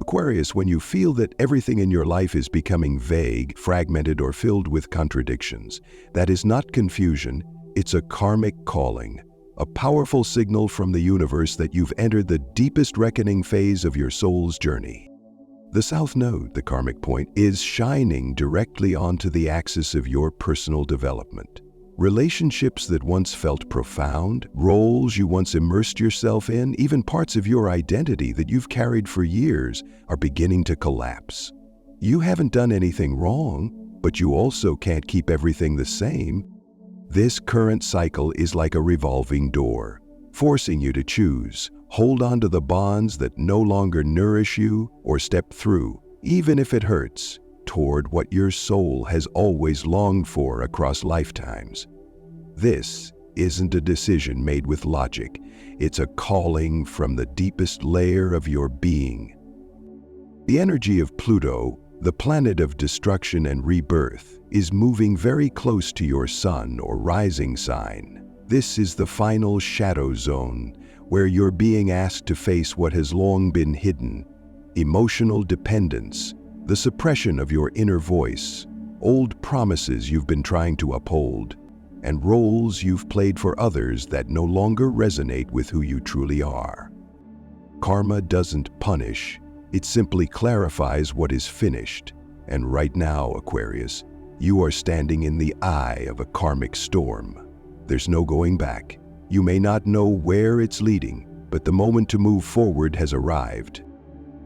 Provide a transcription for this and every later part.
Aquarius, when you feel that everything in your life is becoming vague, fragmented, or filled with contradictions, that is not confusion, it's a karmic calling, a powerful signal from the universe that you've entered the deepest reckoning phase of your soul's journey. The South Node, the karmic point, is shining directly onto the axis of your personal development. Relationships that once felt profound, roles you once immersed yourself in, even parts of your identity that you've carried for years are beginning to collapse. You haven't done anything wrong, but you also can't keep everything the same. This current cycle is like a revolving door, forcing you to choose. Hold on to the bonds that no longer nourish you, or step through, even if it hurts, toward what your soul has always longed for across lifetimes. This isn't a decision made with logic. It's a calling from the deepest layer of your being. The energy of Pluto, the planet of destruction and rebirth, is moving very close to your sun or rising sign. This is the final shadow zone, where you're being asked to face what has long been hidden: emotional dependence, the suppression of your inner voice, old promises you've been trying to uphold, and roles you've played for others that no longer resonate with who you truly are. Karma doesn't punish, it simply clarifies what is finished. And right now, Aquarius, you are standing in the eye of a karmic storm. There's no going back. You may not know where it's leading, but the moment to move forward has arrived.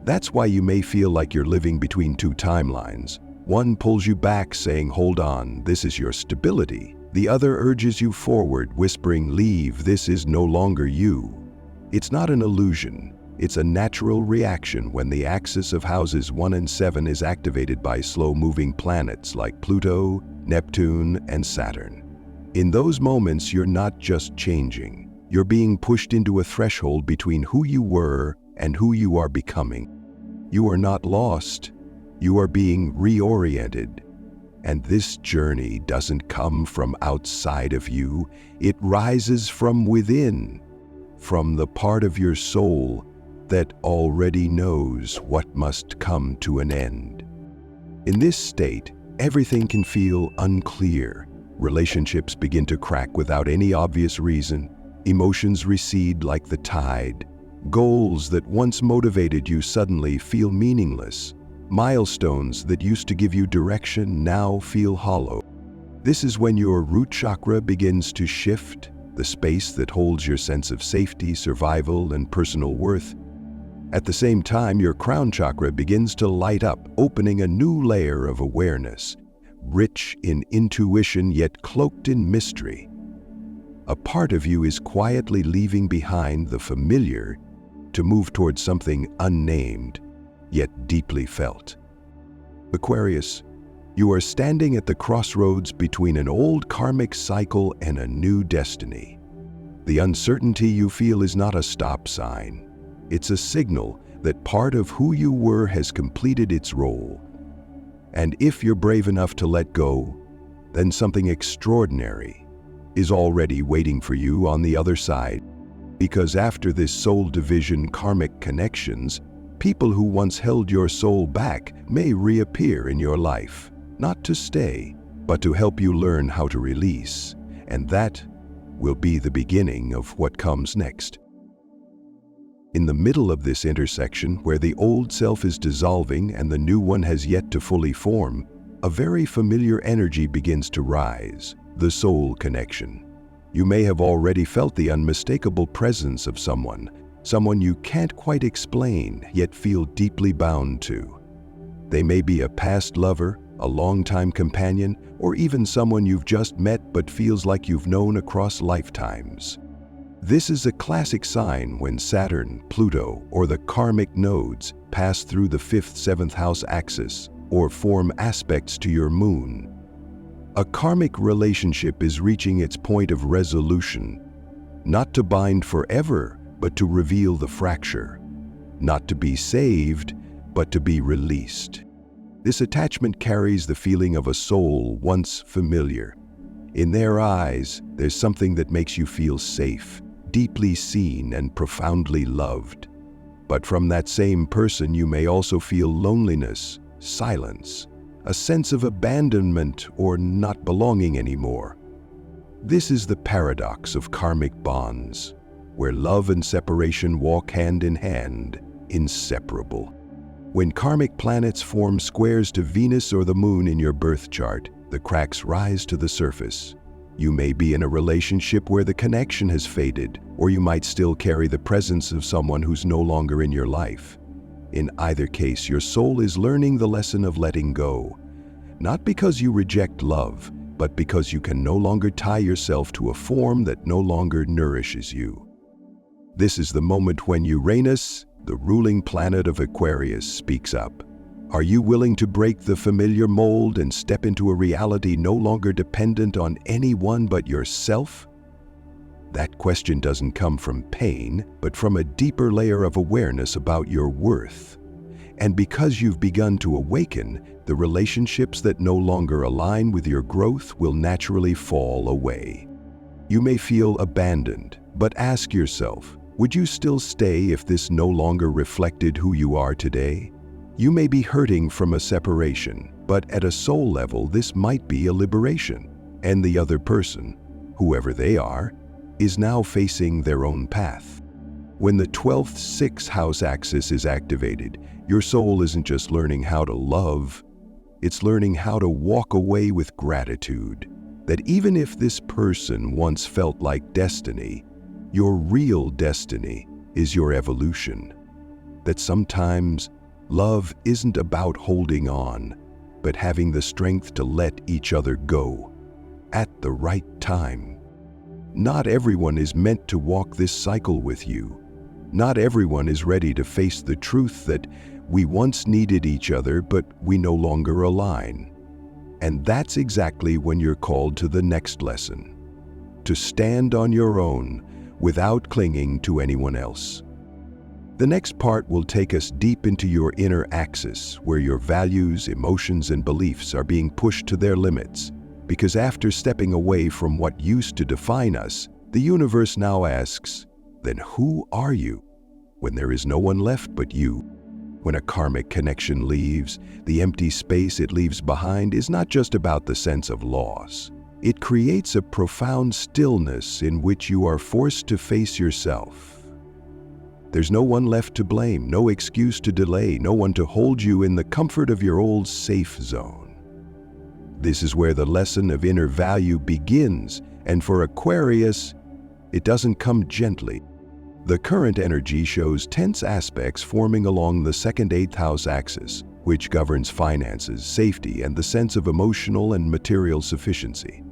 That's why you may feel like you're living between two timelines. One pulls you back saying, "Hold on, this is your stability." The other urges you forward, whispering, "Leave, this is no longer you." It's not an illusion. It's a natural reaction when the axis of houses 1 and 7 is activated by slow-moving planets like Pluto, Neptune, and Saturn. In those moments, you're not just changing. You're being pushed into a threshold between who you were and who you are becoming. You are not lost. You are being reoriented. And this journey doesn't come from outside of you. It rises from within, from the part of your soul that already knows what must come to an end. In this state, everything can feel unclear. Relationships begin to crack without any obvious reason. Emotions recede like the tide. Goals that once motivated you suddenly feel meaningless. Milestones that used to give you direction now feel hollow. This is when your root chakra begins to shift, the space that holds your sense of safety, survival, and personal worth. At the same time, your crown chakra begins to light up, opening a new layer of awareness, rich in intuition yet cloaked in mystery. A part of you is quietly leaving behind the familiar to move towards something unnamed, yet deeply felt. Aquarius, you are standing at the crossroads between an old karmic cycle and a new destiny. The uncertainty you feel is not a stop sign. It's a signal that part of who you were has completed its role. And if you're brave enough to let go, then something extraordinary is already waiting for you on the other side. Because after this soul division karmic connections, people who once held your soul back may reappear in your life, not to stay, but to help you learn how to release. And that will be the beginning of what comes next. In the middle of this intersection, where the old self is dissolving and the new one has yet to fully form, a very familiar energy begins to rise, the soul connection. You may have already felt the unmistakable presence of someone you can't quite explain, yet feel deeply bound to. They may be a past lover, a longtime companion, or even someone you've just met but feels like you've known across lifetimes. This is a classic sign when Saturn, Pluto, or the karmic nodes pass through the 5th, 7th house axis or form aspects to your moon. A karmic relationship is reaching its point of resolution, not to bind forever, but to reveal the fracture, not to be saved, but to be released. This attachment carries the feeling of a soul once familiar. In their eyes, there's something that makes you feel safe, deeply seen, and profoundly loved. But from that same person you may also feel loneliness, silence, a sense of abandonment or not belonging anymore. This is the paradox of karmic bonds, where love and separation walk hand in hand, inseparable. When karmic planets form squares to Venus or the Moon in your birth chart, the cracks rise to the surface. You may be in a relationship where the connection has faded, or you might still carry the presence of someone who's no longer in your life. In either case, your soul is learning the lesson of letting go, not because you reject love, but because you can no longer tie yourself to a form that no longer nourishes you. This is the moment when Uranus, the ruling planet of Aquarius, speaks up. Are you willing to break the familiar mold and step into a reality no longer dependent on anyone but yourself? That question doesn't come from pain, but from a deeper layer of awareness about your worth. And because you've begun to awaken, the relationships that no longer align with your growth will naturally fall away. You may feel abandoned, but ask yourself, would you still stay if this no longer reflected who you are today? You may be hurting from a separation, but at a soul level, this might be a liberation. And the other person, whoever they are, is now facing their own path. When the 12th 6th house axis is activated, your soul isn't just learning how to love, it's learning how to walk away with gratitude. That even if this person once felt like destiny, your real destiny is your evolution. That sometimes love isn't about holding on, but having the strength to let each other go at the right time. Not everyone is meant to walk this cycle with you. Not everyone is ready to face the truth that we once needed each other, but we no longer align. And that's exactly when you're called to the next lesson. To stand on your own without clinging to anyone else. The next part will take us deep into your inner axis, where your values, emotions, and beliefs are being pushed to their limits. Because after stepping away from what used to define us, the universe now asks, then who are you? When there is no one left but you. When a karmic connection leaves, the empty space it leaves behind is not just about the sense of loss. It creates a profound stillness in which you are forced to face yourself. There's no one left to blame, no excuse to delay, no one to hold you in the comfort of your old safe zone. This is where the lesson of inner value begins, and for Aquarius, it doesn't come gently. The current energy shows tense aspects forming along the 2nd 8th house axis, which governs finances, safety, and the sense of emotional and material sufficiency.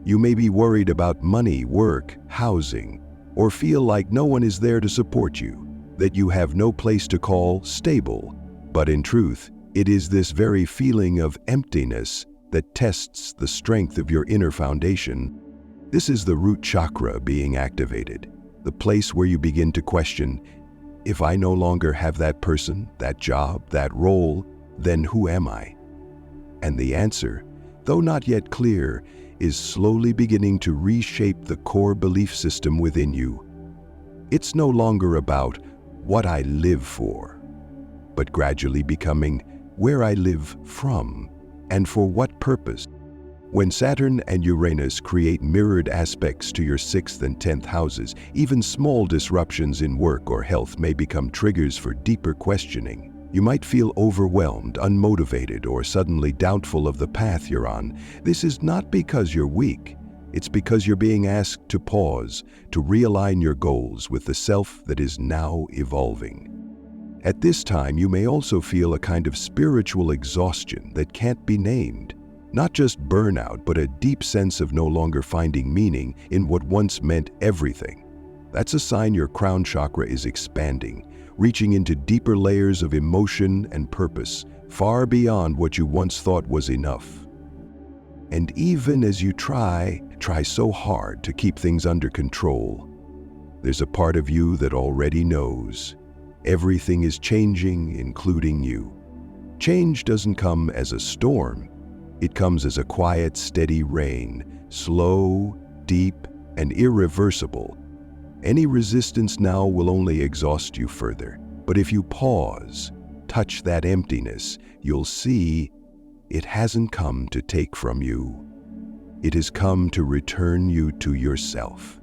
You may be worried about money, work, housing, or feel like no one is there to support you, that you have no place to call stable. But in truth, it is this very feeling of emptiness that tests the strength of your inner foundation. This is the root chakra being activated, the place where you begin to question, if I no longer have that person, that job, that role, then who am I? And the answer, though not yet clear, is slowly beginning to reshape the core belief system within you. It's no longer about what I live for, but gradually becoming where I live from and for what purpose. When Saturn and Uranus create mirrored aspects to your 6th and 10th houses, even small disruptions in work or health may become triggers for deeper questioning. You might feel overwhelmed, unmotivated, or suddenly doubtful of the path you're on. This is not because you're weak. It's because you're being asked to pause, to realign your goals with the self that is now evolving. At this time, you may also feel a kind of spiritual exhaustion that can't be named. Not just burnout, but a deep sense of no longer finding meaning in what once meant everything. That's a sign your crown chakra is expanding, reaching into deeper layers of emotion and purpose, far beyond what you once thought was enough. And even as you try so hard to keep things under control, there's a part of you that already knows everything is changing, including you. Change doesn't come as a storm. It comes as a quiet, steady rain, slow, deep, and irreversible. Any resistance now will only exhaust you further. But if you pause, touch that emptiness, you'll see it hasn't come to take from you. It has come to return you to yourself.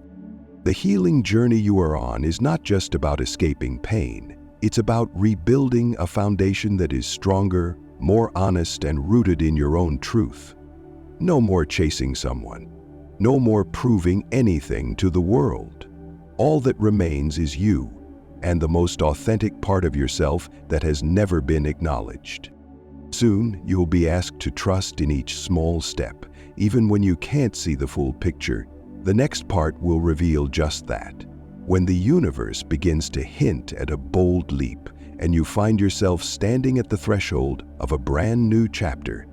The healing journey you are on is not just about escaping pain. It's about rebuilding a foundation that is stronger, more honest, and rooted in your own truth. No more chasing someone. No more proving anything to the world. All that remains is you, and the most authentic part of yourself that has never been acknowledged. Soon, you'll be asked to trust in each small step, even when you can't see the full picture. The next part will reveal just that. When the universe begins to hint at a bold leap, and you find yourself standing at the threshold of a brand new chapter,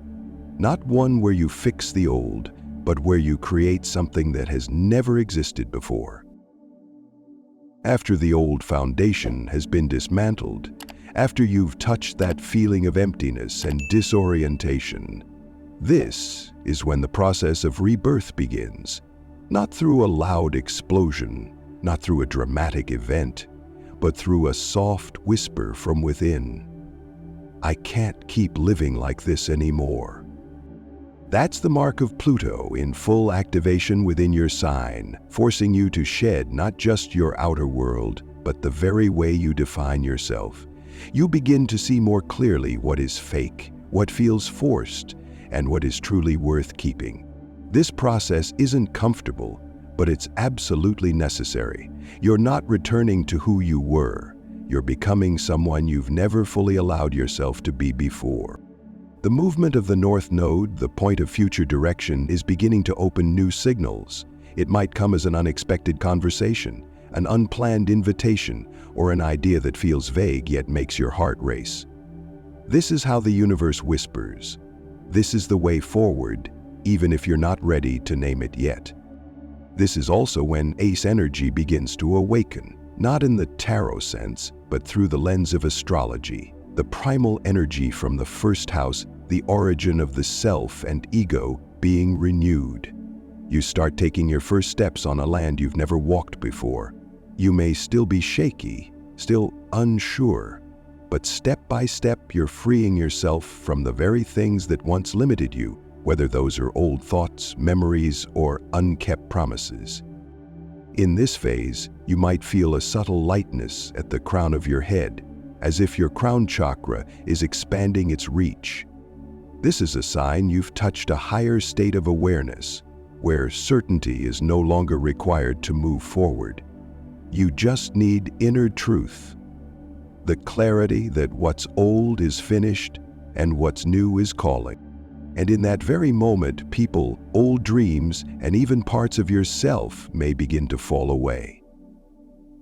not one where you fix the old, but where you create something that has never existed before. After the old foundation has been dismantled, after you've touched that feeling of emptiness and disorientation, this is when the process of rebirth begins. Not through a loud explosion, not through a dramatic event, but through a soft whisper from within. I can't keep living like this anymore. That's the mark of Pluto in full activation within your sign, forcing you to shed not just your outer world, but the very way you define yourself. You begin to see more clearly what is fake, what feels forced, and what is truly worth keeping. This process isn't comfortable, but it's absolutely necessary. You're not returning to who you were. You're becoming someone you've never fully allowed yourself to be before. The movement of the North Node, the point of future direction, is beginning to open new signals. It might come as an unexpected conversation, an unplanned invitation, or an idea that feels vague yet makes your heart race. This is how the universe whispers. This is the way forward, even if you're not ready to name it yet. This is also when ace energy begins to awaken, not in the tarot sense, but through the lens of astrology. The primal energy from the first house, the origin of the self and ego being renewed. You start taking your first steps on a land you've never walked before. You may still be shaky, still unsure, but step by step you're freeing yourself from the very things that once limited you, whether those are old thoughts, memories, or unkept promises. In this phase, you might feel a subtle lightness at the crown of your head, as if your crown chakra is expanding its reach. This is a sign you've touched a higher state of awareness, where certainty is no longer required to move forward. You just need inner truth, the clarity that what's old is finished and what's new is calling. And in that very moment, people, old dreams, and even parts of yourself may begin to fall away.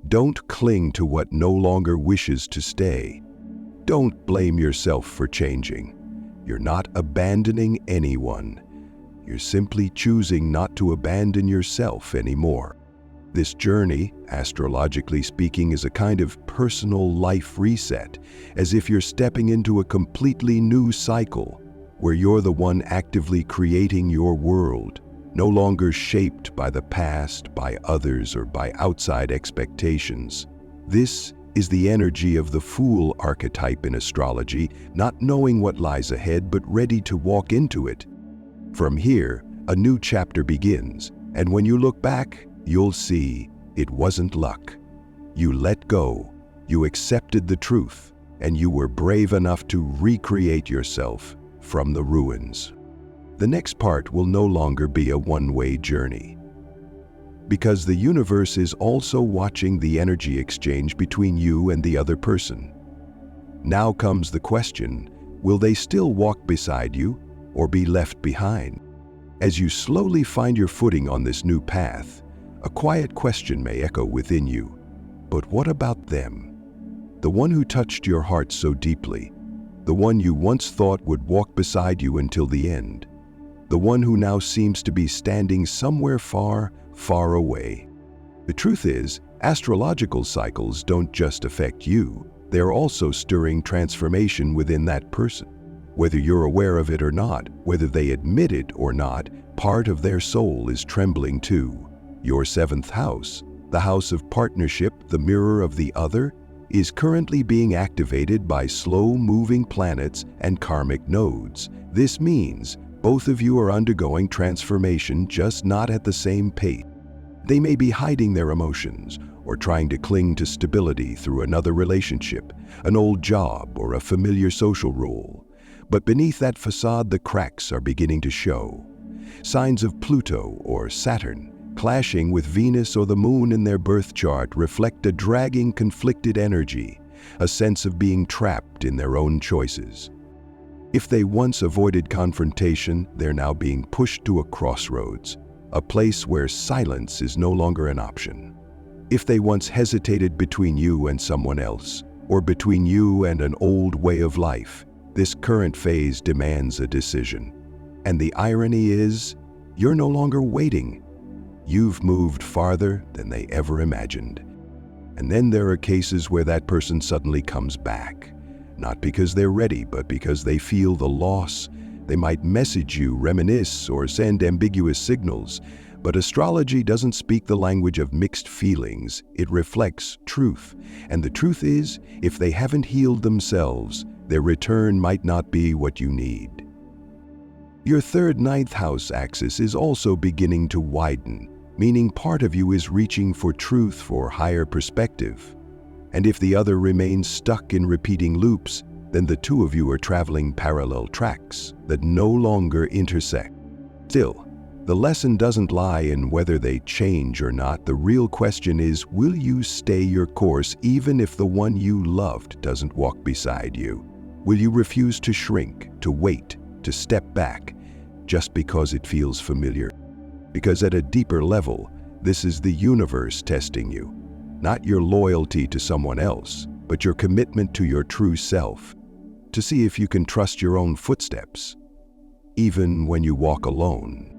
Don't cling to what no longer wishes to stay. Don't blame yourself for changing. You're not abandoning anyone. You're simply choosing not to abandon yourself anymore. This journey, astrologically speaking, is a kind of personal life reset, as if you're stepping into a completely new cycle, where you're the one actively creating your world, no longer shaped by the past, by others, or by outside expectations. This is the energy of the Fool archetype in astrology, not knowing what lies ahead but ready to walk into it. From here, a new chapter begins, and when you look back, you'll see it wasn't luck. You let go, you accepted the truth, and you were brave enough to recreate yourself from the ruins. The next part will no longer be a one-way journey, because the universe is also watching the energy exchange between you and the other person. Now comes the question, will they still walk beside you or be left behind? As you slowly find your footing on this new path, a quiet question may echo within you. But what about them? The one who touched your heart so deeply, the one you once thought would walk beside you until the end, the one who now seems to be standing somewhere far, far away. The truth is, astrological cycles don't just affect you, they're also stirring transformation within that person. Whether you're aware of it or not, whether they admit it or not, part of their soul is trembling too. Your seventh house, the house of partnership, the mirror of the other, is currently being activated by slow-moving planets and karmic nodes. This means both of you are undergoing transformation, just not at the same pace. They may be hiding their emotions or trying to cling to stability through another relationship, an old job, or a familiar social role. But beneath that facade, the cracks are beginning to show. Signs of Pluto or Saturn clashing with Venus or the Moon in their birth chart reflect a dragging, conflicted energy, a sense of being trapped in their own choices. If they once avoided confrontation, they're now being pushed to a crossroads, a place where silence is no longer an option. If they once hesitated between you and someone else, or between you and an old way of life, this current phase demands a decision. And the irony is, you're no longer waiting. You've moved farther than they ever imagined. And then there are cases where that person suddenly comes back, not because they're ready, but because they feel the loss. They might message you, reminisce, or send ambiguous signals. But astrology doesn't speak the language of mixed feelings. It reflects truth. And the truth is, if they haven't healed themselves, their return might not be what you need. Your third ninth house axis is also beginning to widen, meaning part of you is reaching for truth, for higher perspective. And if the other remains stuck in repeating loops, then the two of you are traveling parallel tracks that no longer intersect. Still, the lesson doesn't lie in whether they change or not. The real question is, will you stay your course even if the one you loved doesn't walk beside you? Will you refuse to shrink, to wait, to step back, just because it feels familiar? Because at a deeper level, this is the universe testing you. Not your loyalty to someone else, but your commitment to your true self, to see if you can trust your own footsteps, even when you walk alone.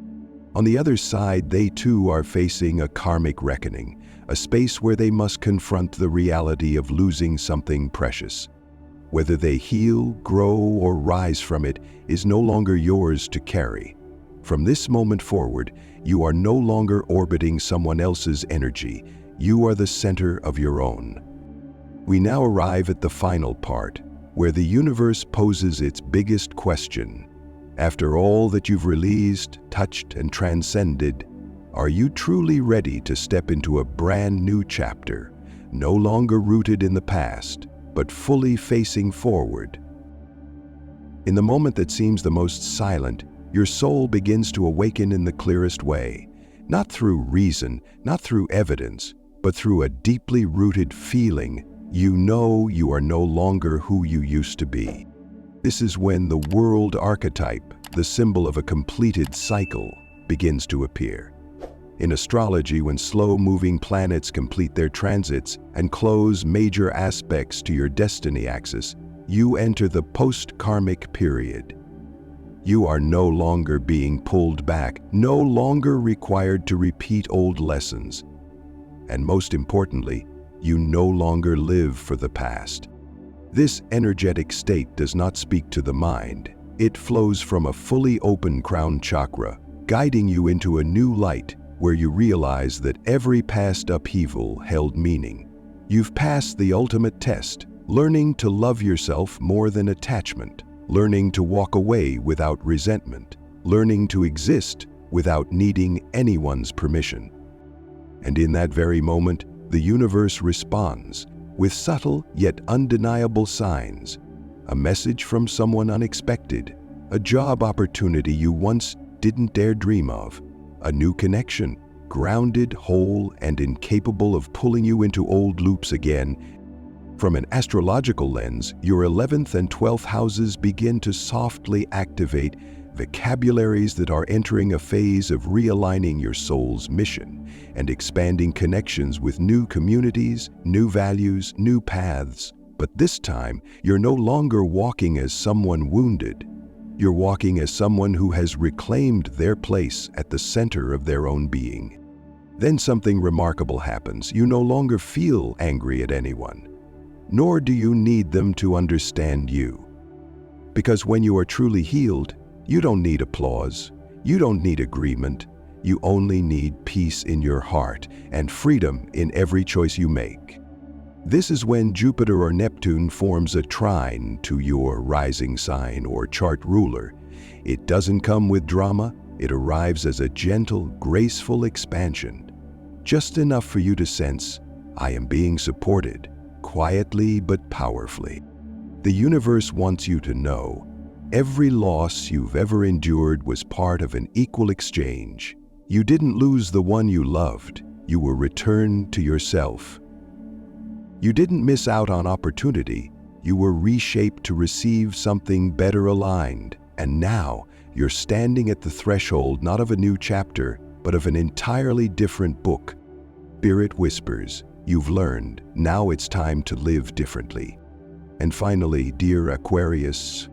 On the other side, they too are facing a karmic reckoning, a space where they must confront the reality of losing something precious. Whether they heal, grow, or rise from it is no longer yours to carry. From this moment forward, you are no longer orbiting someone else's energy. You are the center of your own. We now arrive at the final part, where the universe poses its biggest question. After all that you've released, touched, and transcended, are you truly ready to step into a brand new chapter, no longer rooted in the past, but fully facing forward? In the moment that seems the most silent, your soul begins to awaken in the clearest way, not through reason, not through evidence, but through a deeply rooted feeling. You know you are no longer who you used to be. This is when the world archetype, the symbol of a completed cycle, begins to appear. In astrology, when slow-moving planets complete their transits and close major aspects to your destiny axis, you enter the post-karmic period. You are no longer being pulled back, no longer required to repeat old lessons. And most importantly, you no longer live for the past. This energetic state does not speak to the mind. It flows from a fully open crown chakra, guiding you into a new light where you realize that every past upheaval held meaning. You've passed the ultimate test, learning to love yourself more than attachment, learning to walk away without resentment, learning to exist without needing anyone's permission. And in that very moment, the universe responds with subtle yet undeniable signs. A message from someone unexpected, a job opportunity you once didn't dare dream of, a new connection, grounded, whole, and incapable of pulling you into old loops again. From an astrological lens, your 11th and 12th houses begin to softly activate vocabularies that are entering a phase of realigning your soul's mission and expanding connections with new communities, new values, new paths. But this time, you're no longer walking as someone wounded. You're walking as someone who has reclaimed their place at the center of their own being. Then something remarkable happens. You no longer feel angry at anyone, nor do you need them to understand you. Because when you are truly healed, you don't need applause, you don't need agreement, you only need peace in your heart and freedom in every choice you make. This is when Jupiter or Neptune forms a trine to your rising sign or chart ruler. It doesn't come with drama, it arrives as a gentle, graceful expansion. Just enough for you to sense, I am being supported, quietly but powerfully. The universe wants you to know, every loss you've ever endured was part of an equal exchange. You didn't lose the one you loved, you were returned to yourself. You didn't miss out on opportunity, you were reshaped to receive something better aligned. And now, you're standing at the threshold not of a new chapter, but of an entirely different book. Spirit whispers, you've learned, now it's time to live differently. And finally, dear Aquarius,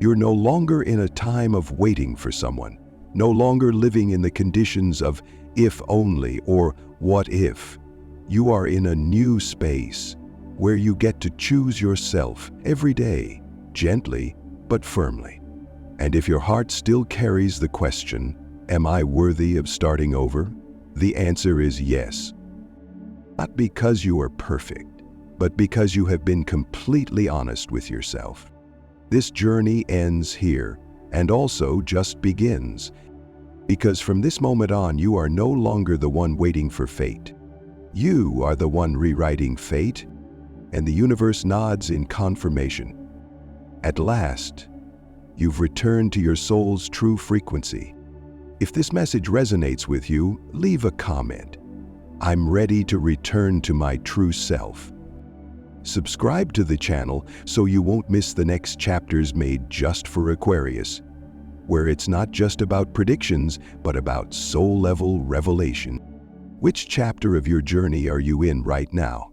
you're no longer in a time of waiting for someone, no longer living in the conditions of if only or what if. You are in a new space where you get to choose yourself every day, gently but firmly. And if your heart still carries the question, am I worthy of starting over? The answer is yes. Not because you are perfect, but because you have been completely honest with yourself. This journey ends here and also just begins, because from this moment on you are no longer the one waiting for fate. You are the one rewriting fate, and the universe nods in confirmation. At last, you've returned to your soul's true frequency. If this message resonates with you, leave a comment. I'm ready to return to my true self. Subscribe to the channel so you won't miss the next chapters made just for Aquarius, where it's not just about predictions, but about soul-level revelation. Which chapter of your journey are you in right now?